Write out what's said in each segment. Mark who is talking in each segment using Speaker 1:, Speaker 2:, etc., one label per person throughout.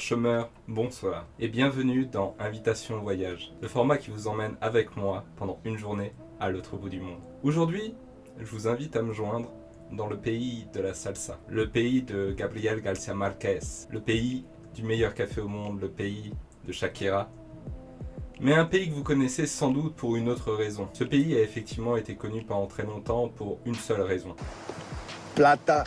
Speaker 1: parchemeurs, bonsoir et bienvenue dans Invitation au voyage, le format qui vous emmène avec moi pendant une journée à l'autre bout du monde. Aujourd'hui, je vous invite à me joindre dans le pays de la salsa, le pays de Gabriel García Márquez, le pays du meilleur café au monde, le pays de Shakira, mais un pays que vous connaissez sans doute pour une autre raison. Ce pays a effectivement été connu pendant très longtemps pour une seule raison.
Speaker 2: Plata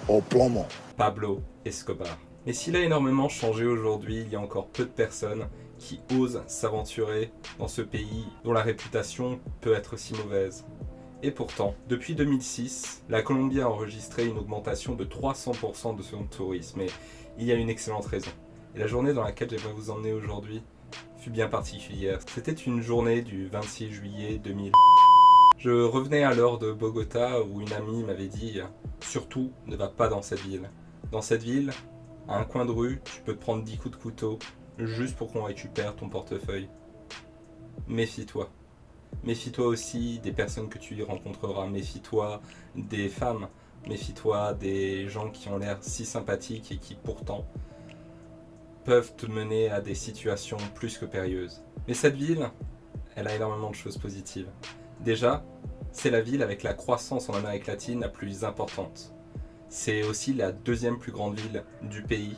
Speaker 2: au plomo.
Speaker 1: Pablo Escobar. Mais s'il a énormément changé aujourd'hui, il y a encore peu de personnes qui osent s'aventurer dans ce pays dont la réputation peut être si mauvaise. Et pourtant, depuis 2006, la Colombie a enregistré une augmentation de 300% de son tourisme. Et il y a une excellente raison. Et la journée dans laquelle j'aimerais vous emmener aujourd'hui fut bien particulière. C'était une journée du 26 juillet 2000. Je revenais alors de Bogota où une amie m'avait dit « Surtout, ne va pas dans cette ville. Dans cette ville, à un coin de rue, tu peux te prendre 10 coups de couteau juste pour qu'on récupère ton portefeuille. Méfie-toi. Méfie-toi aussi des personnes que tu y rencontreras. Méfie-toi des femmes. Méfie-toi des gens qui ont l'air si sympathiques et qui pourtant peuvent te mener à des situations plus que périlleuses. Mais cette ville, elle a énormément de choses positives. Déjà, c'est la ville avec la croissance en Amérique latine la plus importante. C'est aussi la deuxième plus grande ville du pays.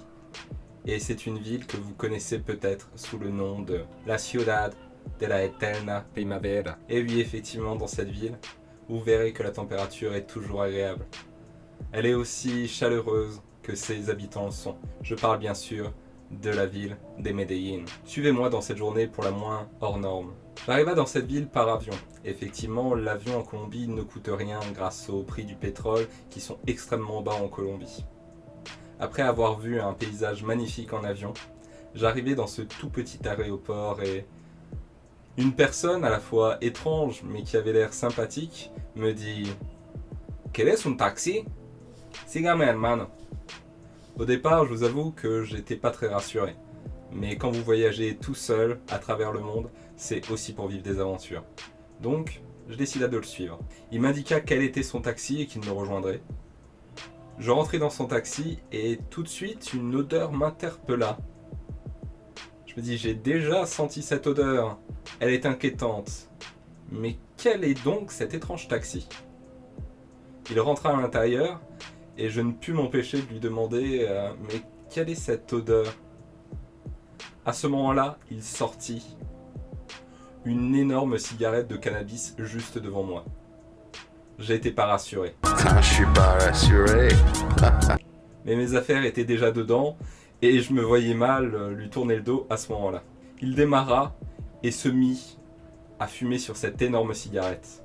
Speaker 1: Et c'est une ville que vous connaissez peut-être sous le nom de La Ciudad de la Eterna Primavera. Et oui, effectivement, dans cette ville, vous verrez que la température est toujours agréable. Elle est aussi chaleureuse que ses habitants le sont. Je parle bien sûr de la ville de Medellín. Suivez-moi dans cette journée pour la moins hors norme. J'arriva dans cette ville par avion. Effectivement, l'avion en Colombie ne coûte rien grâce au prix du pétrole qui sont extrêmement bas en Colombie. Après avoir vu un paysage magnifique en avion, j'arrivais dans ce tout petit aéroport et une personne à la fois étrange mais qui avait l'air sympathique me dit « ¿Quieres un taxi? Sígame hermano ». Au départ, je vous avoue que j'étais pas très rassuré. Mais quand vous voyagez tout seul à travers le monde, c'est aussi pour vivre des aventures. Donc, je décida de le suivre. Il m'indiqua quel était son taxi et qu'il me rejoindrait. Je rentrai dans son taxi et tout de suite, une odeur m'interpella. Je me dis, j'ai déjà senti cette odeur. Elle est inquiétante. Mais quel est donc cet étrange taxi? Il rentra à l'intérieur et je ne pus m'empêcher de lui demander mais quelle est cette odeur? À ce moment-là, il sortit une énorme cigarette de cannabis juste devant moi. J'ai été pas rassuré.
Speaker 2: Je suis pas rassuré.
Speaker 1: Mais mes affaires étaient déjà dedans et je me voyais mal lui tourner le dos à ce moment-là. Il démarra et se mit à fumer sur cette énorme cigarette.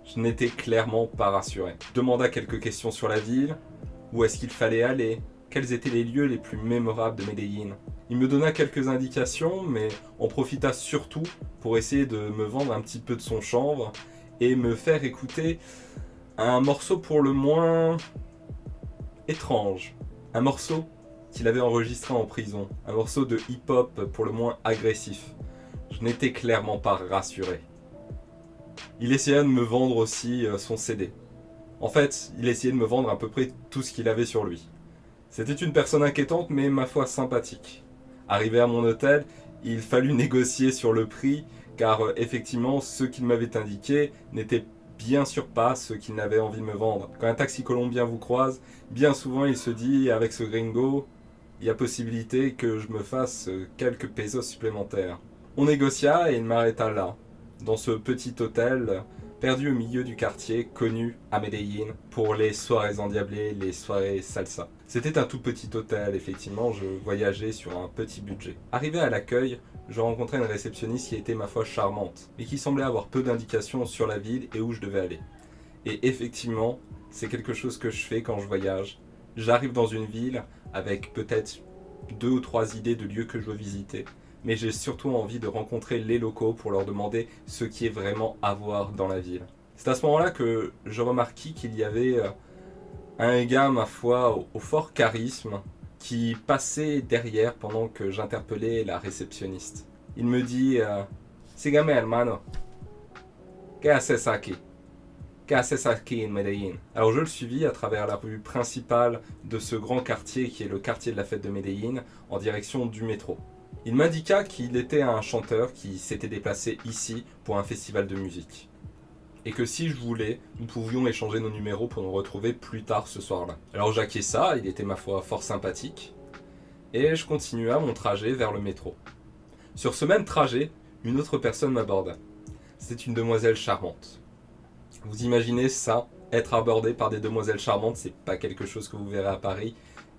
Speaker 1: Je n'étais clairement pas rassuré. Je demanda quelques questions sur la ville, où est-ce qu'il fallait aller, quels étaient les lieux les plus mémorables de Medellín. Il me donna quelques indications, mais en profita surtout pour essayer de me vendre un petit peu de son chanvre et me faire écouter un morceau pour le moins étrange. Un morceau qu'il avait enregistré en prison. Un morceau de hip-hop pour le moins agressif. Je n'étais clairement pas rassuré. Il essaya de me vendre aussi son CD. En fait, il essayait de me vendre à peu près tout ce qu'il avait sur lui. C'était une personne inquiétante, mais ma foi sympathique. Arrivé à mon hôtel, il fallut négocier sur le prix, car effectivement, ce qu'il m'avait indiqué n'était bien sûr pas ce qu'il n'avait envie de me vendre. Quand un taxi colombien vous croise, bien souvent il se dit, avec ce gringo, il y a possibilité que je me fasse quelques pesos supplémentaires. On négocia et il m'arrêta là, dans ce petit hôtel perdu au milieu du quartier, connu à Medellín pour les soirées endiablées, les soirées salsa. C'était un tout petit hôtel, effectivement, je voyageais sur un petit budget. Arrivé à l'accueil, je rencontrai une réceptionniste qui était ma foi charmante, mais qui semblait avoir peu d'indications sur la ville et où je devais aller. Et effectivement, c'est quelque chose que je fais quand je voyage. J'arrive dans une ville avec peut-être 2 ou 3 idées de lieux que je veux visiter, mais j'ai surtout envie de rencontrer les locaux pour leur demander ce qui est vraiment à voir dans la ville. C'est à ce moment-là que je remarquis qu'il y avait un gars, ma foi, au fort charisme, qui passait derrière pendant que j'interpellais la réceptionniste. Il me dit « Sígame hermano, ¿qué haces aquí ?» ¿Qué haces aquí en Medellín? Alors je le suivis à travers la rue principale de ce grand quartier qui est le quartier de la fête de Medellín en direction du métro. Il m'indiqua qu'il était un chanteur qui s'était déplacé ici pour un festival de musique. Et que si je voulais, nous pouvions échanger nos numéros pour nous retrouver plus tard ce soir-là. Alors j'acquiesça, il était ma foi fort sympathique, et je continua mon trajet vers le métro. Sur ce même trajet, une autre personne m'aborda. C'était une demoiselle charmante. Vous imaginez ça, être abordé par des demoiselles charmantes, c'est pas quelque chose que vous verrez à Paris,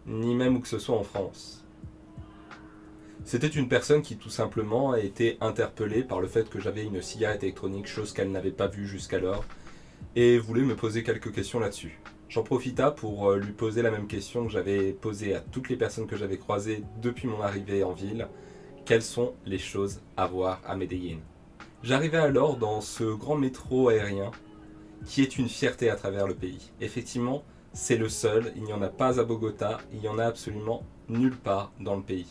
Speaker 1: ni même où que ce soit en France. C'était une personne qui tout simplement a été interpellée par le fait que j'avais une cigarette électronique, chose qu'elle n'avait pas vue jusqu'alors, et voulait me poser quelques questions là-dessus. J'en profita pour lui poser la même question que j'avais posée à toutes les personnes que j'avais croisées depuis mon arrivée en ville. Quelles sont les choses à voir à Medellín? J'arrivais alors dans ce grand métro aérien qui est une fierté à travers le pays. Effectivement, c'est le seul, il n'y en a pas à Bogota, il n'y en a absolument nulle part dans le pays.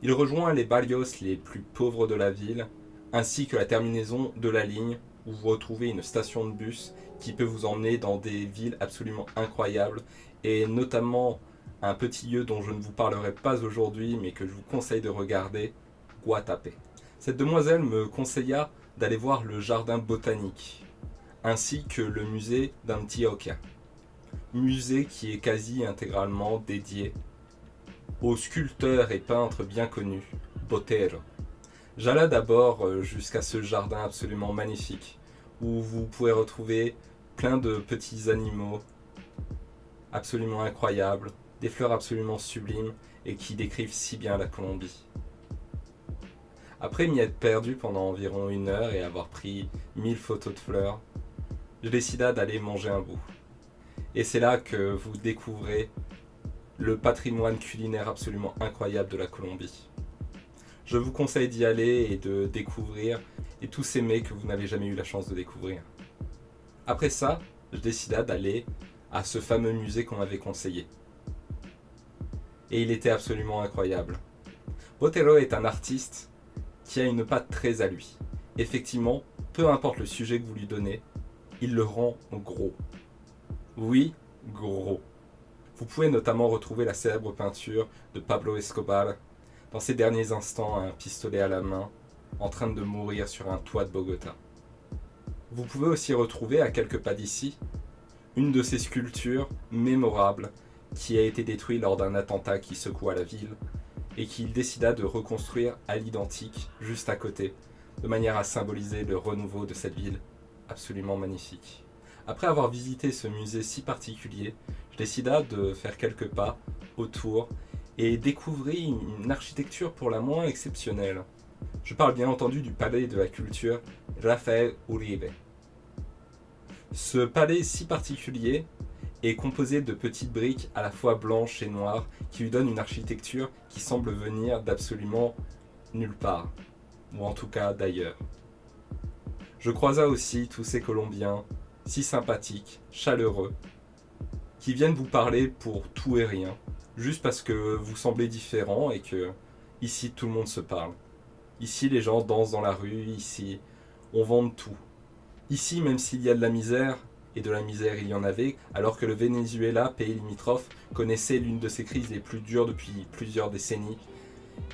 Speaker 1: Il rejoint les barrios les plus pauvres de la ville, ainsi que la terminaison de la ligne où vous retrouvez une station de bus qui peut vous emmener dans des villes absolument incroyables, et notamment un petit lieu dont je ne vous parlerai pas aujourd'hui, mais que je vous conseille de regarder, Guatapé. Cette demoiselle me conseilla d'aller voir le jardin botanique, ainsi que le musée d'Antioquia, musée qui est quasi intégralement dédié au sculpteur et peintre bien connu, Botero. J'alla d'abord jusqu'à ce jardin absolument magnifique, où vous pouvez retrouver plein de petits animaux absolument incroyables, des fleurs absolument sublimes et qui décrivent si bien la Colombie. Après m'y être perdu pendant environ 1 heure et avoir pris 1000 photos de fleurs, je décida d'aller manger un bout. Et c'est là que vous découvrez le patrimoine culinaire absolument incroyable de la Colombie. Je vous conseille d'y aller et de découvrir et tous ces mets que vous n'avez jamais eu la chance de découvrir. Après ça, je décida d'aller à ce fameux musée qu'on m'avait conseillé. Et il était absolument incroyable. Botero est un artiste qui a une patte très à lui. Effectivement, peu importe le sujet que vous lui donnez, il le rend gros. Oui, gros. Vous pouvez notamment retrouver la célèbre peinture de Pablo Escobar dans ses derniers instants, un pistolet à la main, en train de mourir sur un toit de Bogota. Vous pouvez aussi retrouver à quelques pas d'ici une de ces sculptures mémorables qui a été détruite lors d'un attentat qui secoua la ville et qu'il décida de reconstruire à l'identique juste à côté, de manière à symboliser le renouveau de cette ville absolument magnifique. Après avoir visité ce musée si particulier, je décida de faire quelques pas autour et découvrir une architecture pour la moins exceptionnelle. Je parle bien entendu du palais de la culture Rafael Uribe. Ce palais si particulier est composé de petites briques à la fois blanches et noires qui lui donnent une architecture qui semble venir d'absolument nulle part, ou en tout cas d'ailleurs. Je croisa aussi tous ces Colombiens si sympathiques, chaleureux, qui viennent vous parler pour tout et rien, juste parce que vous semblez différent et que ici tout le monde se parle. Ici les gens dansent dans la rue, ici on vend de tout. Ici même s'il y a de la misère, et de la misère il y en avait, alors que le Venezuela, pays limitrophe, connaissait l'une de ses crises les plus dures depuis plusieurs décennies,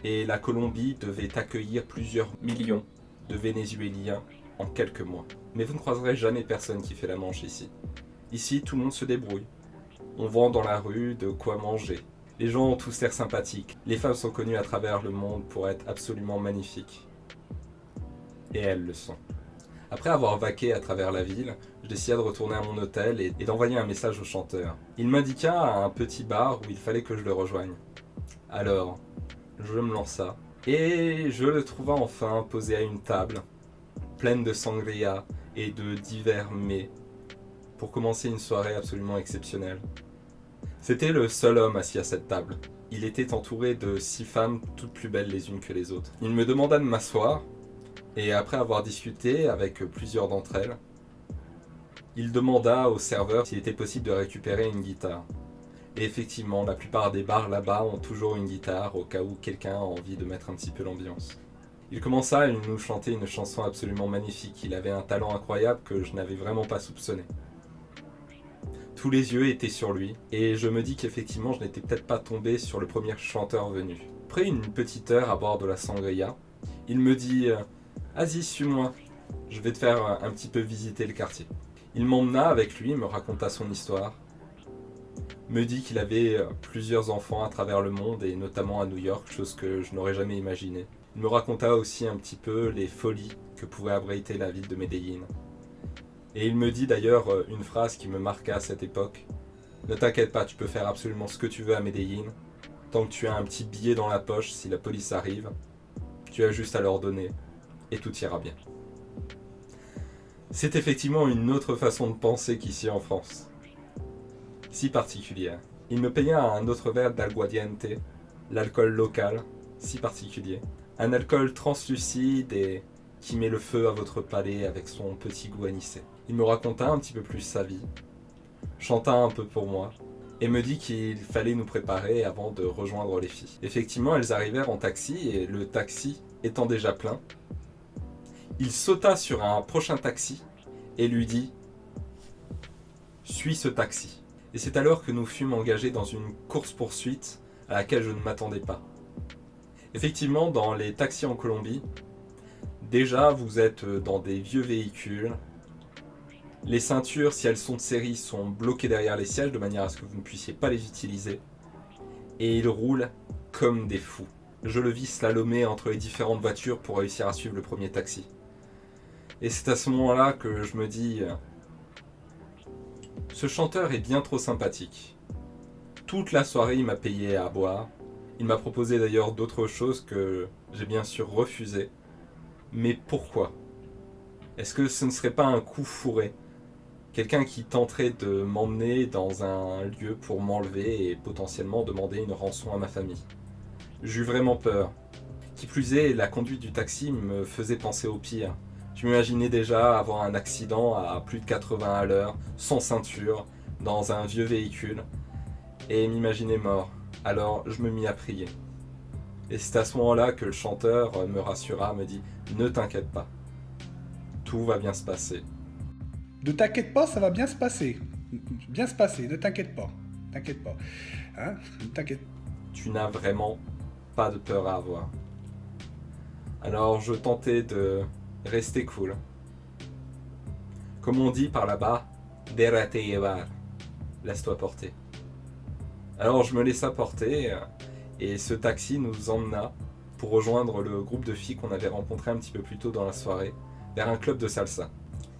Speaker 1: et la Colombie devait accueillir plusieurs millions de Vénézuéliens en quelques mois. Mais vous ne croiserez jamais personne qui fait la manche ici. Ici, tout le monde se débrouille. On vend dans la rue de quoi manger. Les gens ont tous l'air sympathiques. Les femmes sont connues à travers le monde pour être absolument magnifiques. Et elles le sont. Après avoir vaqué à travers la ville, je décida de retourner à mon hôtel et d'envoyer un message au chanteur. Il m'indiqua un petit bar où il fallait que je le rejoigne. Alors, je me lança et je le trouva enfin posé à une table, pleine de sangria et de divers mets, pour commencer une soirée absolument exceptionnelle. C'était le seul homme assis à cette table. Il était entouré de 6 femmes, toutes plus belles les unes que les autres. Il me demanda de m'asseoir, et après avoir discuté avec plusieurs d'entre elles, il demanda au serveur s'il était possible de récupérer une guitare. Et effectivement, la plupart des bars là-bas ont toujours une guitare au cas où quelqu'un a envie de mettre un petit peu l'ambiance. Il commença à nous chanter une chanson absolument magnifique. Il avait un talent incroyable que je n'avais vraiment pas soupçonné. Tous les yeux étaient sur lui, et je me dis qu'effectivement je n'étais peut-être pas tombé sur le premier chanteur venu. Après une petite heure à bord de la sangria, il me dit « Vas-y, suis-moi, je vais te faire un petit peu visiter le quartier ». Il m'emmena avec lui, me raconta son histoire, me dit qu'il avait plusieurs enfants à travers le monde, et notamment à New York, chose que je n'aurais jamais imaginée. Il me raconta aussi un petit peu les folies que pouvait abriter la ville de Medellín. Et il me dit d'ailleurs une phrase qui me marqua à cette époque. « Ne t'inquiète pas, tu peux faire absolument ce que tu veux à Medellín. Tant que tu as un petit billet dans la poche, si la police arrive, tu as juste à leur donner et tout ira bien. » C'est effectivement une autre façon de penser qu'ici en France. Si particulière. Il me paya un autre verre d'aguardiente, l'alcool local, si particulier. Un alcool translucide et qui met le feu à votre palais avec son petit goût anisé. Il me raconta un petit peu plus sa vie, chanta un peu pour moi, et me dit qu'il fallait nous préparer avant de rejoindre les filles. Effectivement, elles arrivèrent en taxi, et le taxi étant déjà plein, il sauta sur un prochain taxi et lui dit « Suis ce taxi ». Et c'est alors que nous fûmes engagés dans une course-poursuite à laquelle je ne m'attendais pas. Effectivement, dans les taxis en Colombie, déjà vous êtes dans des vieux véhicules. Les ceintures, si elles sont de série, sont bloquées derrière les sièges de manière à ce que vous ne puissiez pas les utiliser. Et ils roulent comme des fous. Je le vis slalomer entre les différentes voitures pour réussir à suivre le premier taxi. Et c'est à ce moment-là que je me dis... Ce chanteur est bien trop sympathique. Toute la soirée, il m'a payé à boire. Il m'a proposé d'ailleurs d'autres choses que j'ai bien sûr refusées. Mais pourquoi ? Est-ce que ce ne serait pas un coup fourré ? Quelqu'un qui tenterait de m'emmener dans un lieu pour m'enlever et potentiellement demander une rançon à ma famille. J'eus vraiment peur. Qui plus est, la conduite du taxi me faisait penser au pire. Je m'imaginais déjà avoir un accident à plus de 80 à l'heure, sans ceinture, dans un vieux véhicule, et m'imaginer mort. Alors je me mis à prier. Et c'est à ce moment-là que le chanteur me rassura, me dit « Ne t'inquiète pas, tout va bien se passer. »
Speaker 3: Ne t'inquiète pas, ça va bien se passer. Bien se passer, ne t'inquiète pas. T'inquiète pas. Hein ? Ne t'inquiète pas.
Speaker 1: Tu n'as vraiment pas de peur à avoir. Alors je tentais de rester cool. Comme on dit par là-bas, déjate llevar, laisse-toi porter. Alors je me laissa porter et ce taxi nous emmena pour rejoindre le groupe de filles qu'on avait rencontré un petit peu plus tôt dans la soirée, vers un club de salsa.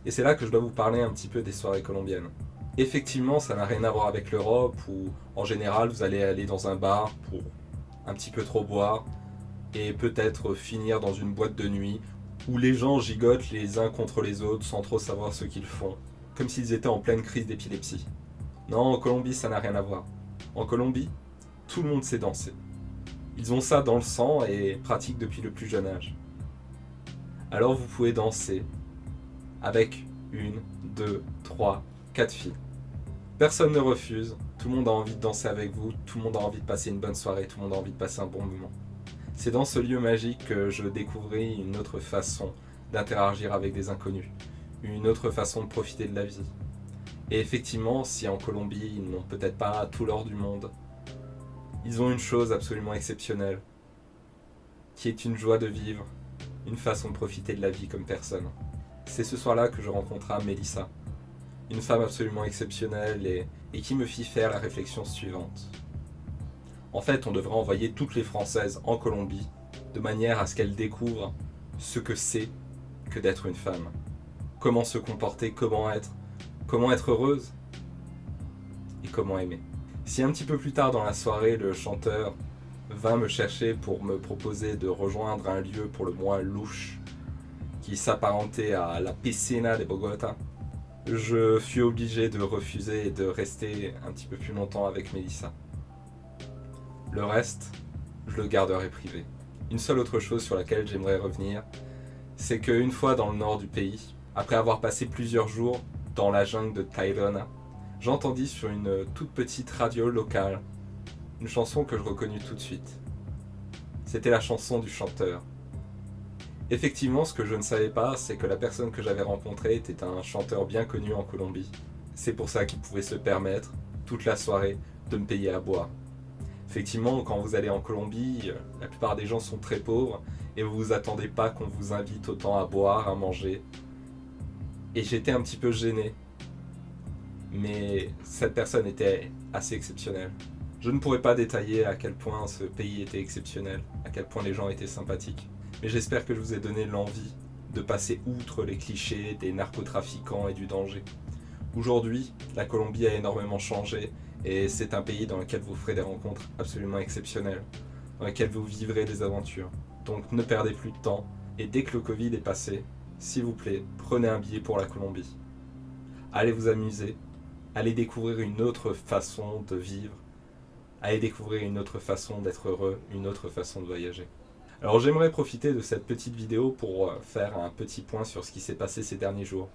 Speaker 1: Et c'est là que je dois vous parler un petit peu des soirées colombiennes. Effectivement, ça n'a rien à voir avec l'Europe où en général vous allez aller dans un bar pour un petit peu trop boire et peut-être finir dans une boîte de nuit où les gens gigotent les uns contre les autres sans trop savoir ce qu'ils font, comme s'ils étaient en pleine crise d'épilepsie. Non, en Colombie, ça n'a rien à voir. En Colombie, tout le monde sait danser. Ils ont ça dans le sang et pratiquent depuis le plus jeune âge. Alors vous pouvez danser avec 1, 2, 3, 4 filles. Personne ne refuse, tout le monde a envie de danser avec vous, tout le monde a envie de passer une bonne soirée, tout le monde a envie de passer un bon moment. C'est dans ce lieu magique que je découvris une autre façon d'interagir avec des inconnus, une autre façon de profiter de la vie. Et effectivement, si en Colombie ils n'ont peut-être pas tout l'or du monde, ils ont une chose absolument exceptionnelle, qui est une joie de vivre, une façon de profiter de la vie comme personne. C'est ce soir-là que je rencontra Mélissa, une femme absolument exceptionnelle et qui me fit faire la réflexion suivante. En fait, on devrait envoyer toutes les Françaises en Colombie de manière à ce qu'elles découvrent ce que c'est que d'être une femme. Comment se comporter, comment être heureuse et comment aimer. Si un petit peu plus tard dans la soirée, le chanteur vint me chercher pour me proposer de rejoindre un lieu pour le moins louche qui s'apparentait à la Piscina de Bogota, je fus obligé de refuser et de rester un petit peu plus longtemps avec Mélissa. Le reste, je le garderai privé. Une seule autre chose sur laquelle j'aimerais revenir, c'est qu'une fois dans le nord du pays, après avoir passé plusieurs jours dans la jungle de Tayrona, j'entendis sur une toute petite radio locale une chanson que je reconnus tout de suite. C'était la chanson du chanteur. Effectivement, ce que je ne savais pas, c'est que la personne que j'avais rencontrée était un chanteur bien connu en Colombie. C'est pour ça qu'ils pouvaient se permettre, toute la soirée, de me payer à boire. Effectivement, quand vous allez en Colombie, la plupart des gens sont très pauvres et vous vous attendez pas qu'on vous invite autant à boire, à manger. Et j'étais un petit peu gêné. Mais cette personne était assez exceptionnelle. Je ne pourrais pas détailler à quel point ce pays était exceptionnel, à quel point les gens étaient sympathiques. Mais j'espère que je vous ai donné l'envie de passer outre les clichés des narcotrafiquants et du danger. Aujourd'hui, la Colombie a énormément changé et c'est un pays dans lequel vous ferez des rencontres absolument exceptionnelles, dans lequel vous vivrez des aventures. Donc ne perdez plus de temps et dès que le Covid est passé, s'il vous plaît, prenez un billet pour la Colombie. Allez vous amuser, allez découvrir une autre façon de vivre, allez découvrir une autre façon d'être heureux, une autre façon de voyager. Alors j'aimerais profiter de cette petite vidéo pour faire un petit point sur ce qui s'est passé ces derniers jours.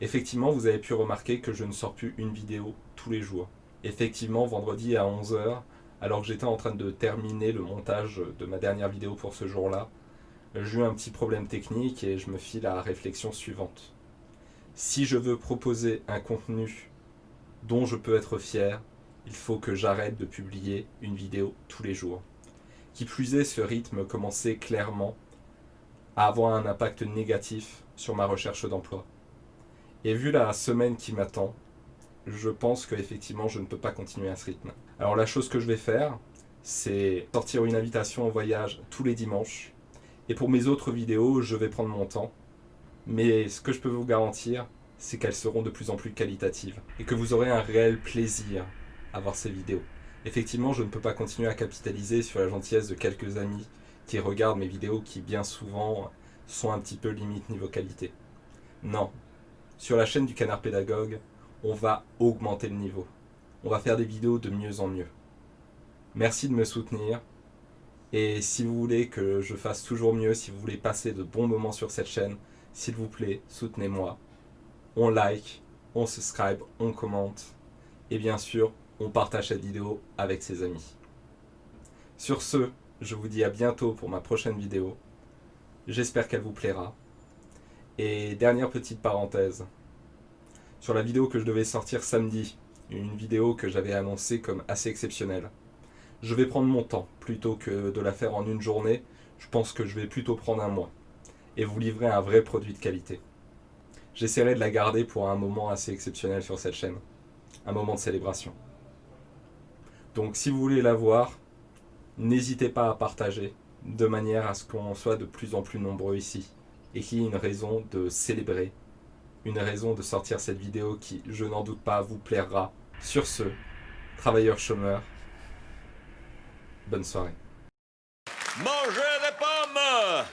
Speaker 1: Effectivement, vous avez pu remarquer que je ne sors plus une vidéo tous les jours. Effectivement, vendredi à 11 h, alors que j'étais en train de terminer le montage de ma dernière vidéo pour ce jour-là, j'ai eu un petit problème technique et je me fie la réflexion suivante. Si je veux proposer un contenu dont je peux être fier, il faut que j'arrête de publier une vidéo tous les jours. Qui plus est, ce rythme commençait clairement à avoir un impact négatif sur ma recherche d'emploi. Et vu la semaine qui m'attend, je pense qu'effectivement je ne peux pas continuer à ce rythme. Alors la chose que je vais faire, c'est sortir une invitation au voyage tous les dimanches. Et pour mes autres vidéos, je vais prendre mon temps. Mais ce que je peux vous garantir, c'est qu'elles seront de plus en plus qualitatives. Et que vous aurez un réel plaisir à voir ces vidéos. Effectivement, je ne peux pas continuer à capitaliser sur la gentillesse de quelques amis qui regardent mes vidéos qui bien souvent sont un petit peu limite niveau qualité. Non. Sur la chaîne du Canard Pédagogue, on va augmenter le niveau. On va faire des vidéos de mieux en mieux. Merci de me soutenir. Et si vous voulez que je fasse toujours mieux, si vous voulez passer de bons moments sur cette chaîne, s'il vous plaît, soutenez-moi. On like, on subscribe, on commente. Et bien sûr, on partage cette vidéo avec ses amis. Sur ce, je vous dis à bientôt pour ma prochaine vidéo. J'espère qu'elle vous plaira. Et dernière petite parenthèse. Sur la vidéo que je devais sortir samedi, une vidéo que j'avais annoncée comme assez exceptionnelle. Je vais prendre mon temps, plutôt que de la faire en une journée, je pense que je vais plutôt prendre un mois. Et vous livrer un vrai produit de qualité. J'essaierai de la garder pour un moment assez exceptionnel sur cette chaîne. Un moment de célébration. Donc si vous voulez la voir, n'hésitez pas à partager, de manière à ce qu'on soit de plus en plus nombreux ici, et qu'il y ait une raison de célébrer, une raison de sortir cette vidéo qui, je n'en doute pas, vous plaira. Sur ce, travailleurs chômeurs, bonne soirée.
Speaker 4: Mangez des pommes!